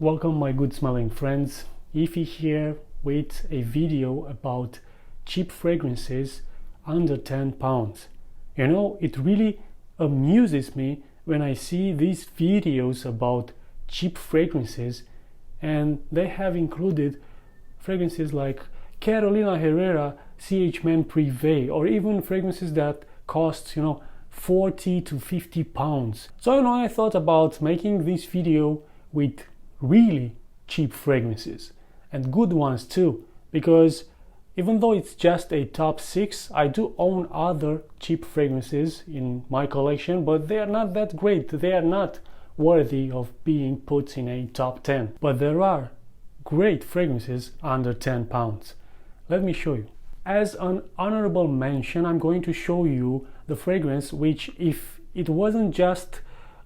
Welcome my good smelling friends, Ify here with a video about cheap fragrances under £10. You know, it really amuses me when I see these videos about cheap fragrances and they have included fragrances like Carolina Herrera Exte Man Privé, or even fragrances that cost, 40 to 50 pounds. So I thought about making this video with really cheap fragrances and good ones too, because even though it's just a top 6, I do own other cheap fragrances in my collection, but they are not that great. They are not worthy of being put in a top 10, but there are great fragrances under £10. Let me show you. As an honorable mention, I'm going to show you the fragrance which, if it wasn't just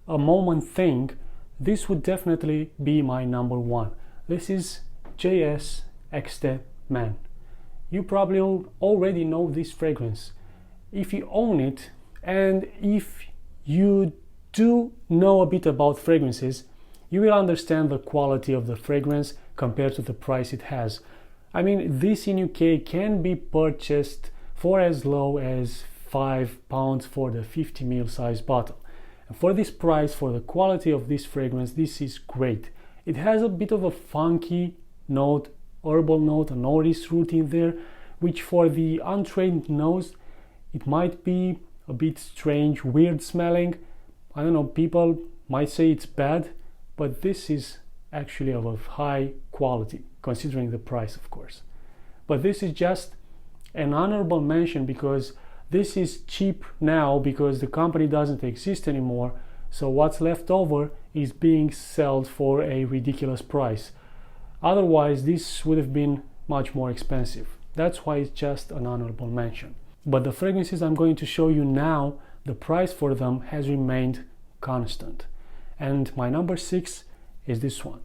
a moment thing, this would definitely be my number one. This is JS Exte Man. You probably already know this fragrance. If you own it, and if you do know a bit about fragrances, you will understand the quality of the fragrance compared to the price it has. I mean, this in UK can be purchased for as low as £5 for the 50ml size bottle. And for this price, for the quality of this fragrance, this is great. It has a bit of a funky note, herbal note, a notice root in there, which for the untrained nose, it might be a bit strange, weird smelling. I don't know, people might say it's bad, but this is actually of a high quality, considering the price, of course. But this is just an honorable mention because this is cheap now because the company doesn't exist anymore, so what's left over is being sold for a ridiculous price. Otherwise, this would have been much more expensive. That's why it's just an honorable mention. But the fragrances I'm going to show you now, the price for them has remained constant. And my number 6 is this one,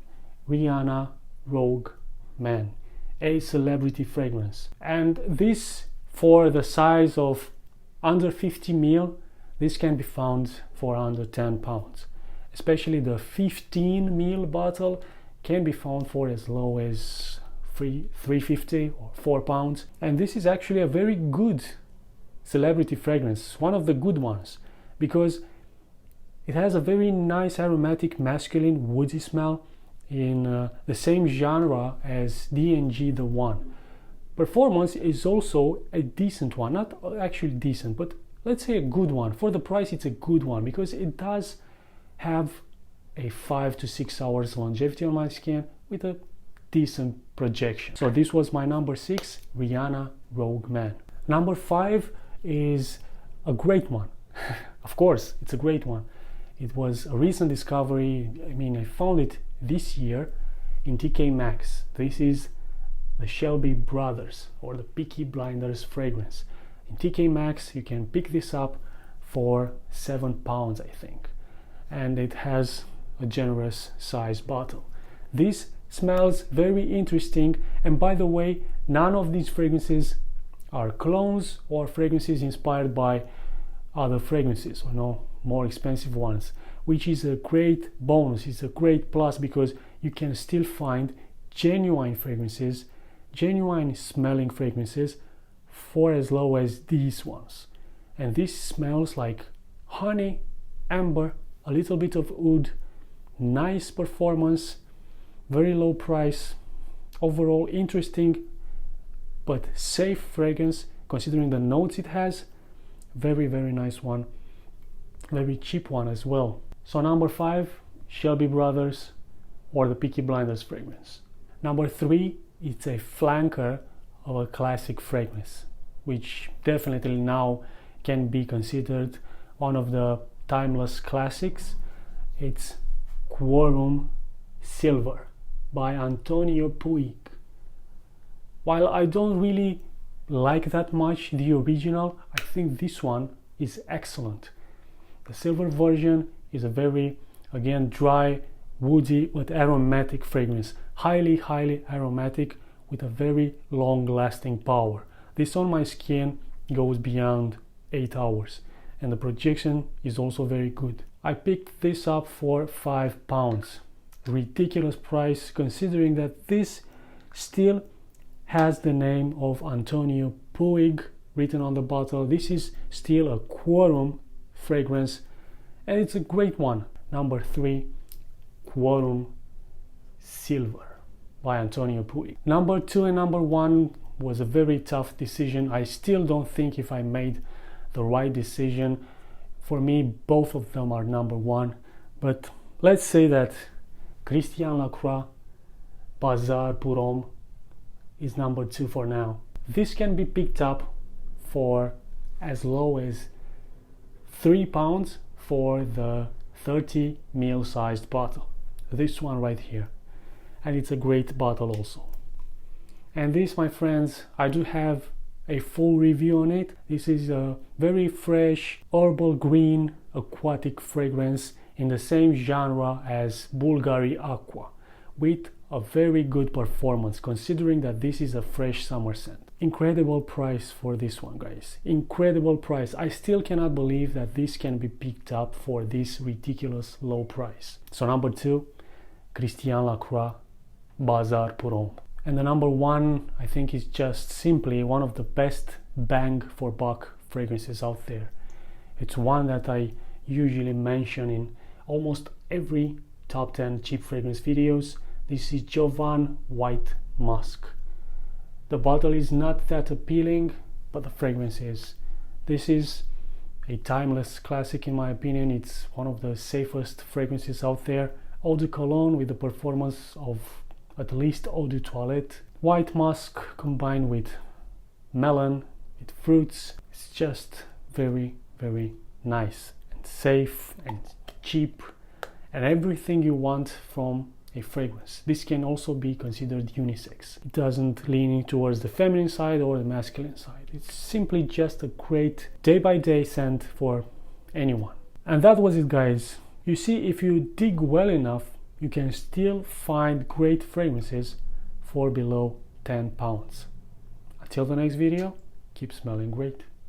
Rihanna Rogue Man, a celebrity fragrance. And this, for the size of under 50ml, this can be found for under £10. Especially the 15ml bottle can be found for as low as £3.50 or £4. And this is actually a very good celebrity fragrance, one of the good ones, because it has a very nice aromatic masculine woody smell in the same genre as D&G The One. Performance is also a decent one, not actually decent, but let's say a good one. For the price, it's a good one because it does have a 5 to 6 hours longevity on my skin with a decent projection. So this was my number 6, Rihanna Rogue Man. Number 5 is a great one. Of course, it's a great one. It was a recent discovery. I mean, I found it this year in TK Maxx. This is the Shelby Brothers, or the Peaky Blinders fragrance. In TK Maxx you can pick this up for £7, I think, and it has a generous size bottle. This smells very interesting, and by the way, none of these fragrances are colognes or fragrances inspired by other fragrances, or more expensive ones, which is a great bonus. It's a great plus because you can still find genuine fragrances, genuine smelling fragrances for as low as these ones. And this smells like honey, amber, a little bit of oud, nice performance, very low price, overall interesting but safe fragrance considering the notes it has. Very nice one, very cheap one as well. So number 5, Shelby Brothers or the Peaky Blinders fragrance. Number 3, it's a flanker of a classic fragrance, which definitely now can be considered one of the timeless classics. It's Quorum Silver by Antonio Puig. While I don't really like that much the original, I think this one is excellent. The silver version is a very, again, dry, woody but aromatic fragrance, highly aromatic with a very long lasting power. This on my skin goes beyond 8 hours and the projection is also very good. I picked this up for £5. ridiculous price, considering that this still has the name of Antonio Puig written on the bottle. This is still a Quorum fragrance, and it's a great one. Number 3, Quorum Silver by Antonio Puig. Number 2 and number 1 was a very tough decision. I still don't think if I made the right decision. For me, both of them are number 1, but let's say that Christian Lacroix Bazar Quorum is number 2 for now. This can be picked up for as low as £3 for the 30 ml sized bottle. This one right here, and it's a great bottle also. And this, my friends, I do have a full review on it. This is a very fresh herbal green aquatic fragrance in the same genre as Bulgari Aqua, with a very good performance, considering that this is a fresh summer scent. Incredible price for this one, guys. Incredible price. I still cannot believe that this can be picked up for this ridiculous low price. So number 2, Christian Lacroix Bazar Quorum. And the number 1, I think, is just simply one of the best bang for buck fragrances out there. It's one that I usually mention in almost every top 10 cheap fragrance videos. This is Jovan White Musk. The bottle is not that appealing, but the fragrance is. This is a timeless classic in my opinion. It's one of the safest fragrances out there. Eau de Cologne with the performance of at least Eau de Toilette. White musk combined with melon, with fruits. It's just very, very nice and safe and cheap and everything you want from a fragrance. This can also be considered unisex. It doesn't lean towards the feminine side or the masculine side. It's simply just a great day-by-day scent for anyone. And that was it, guys. You see, if you dig well enough, you can still find great fragrances for below £10. Until the next video, keep smelling great.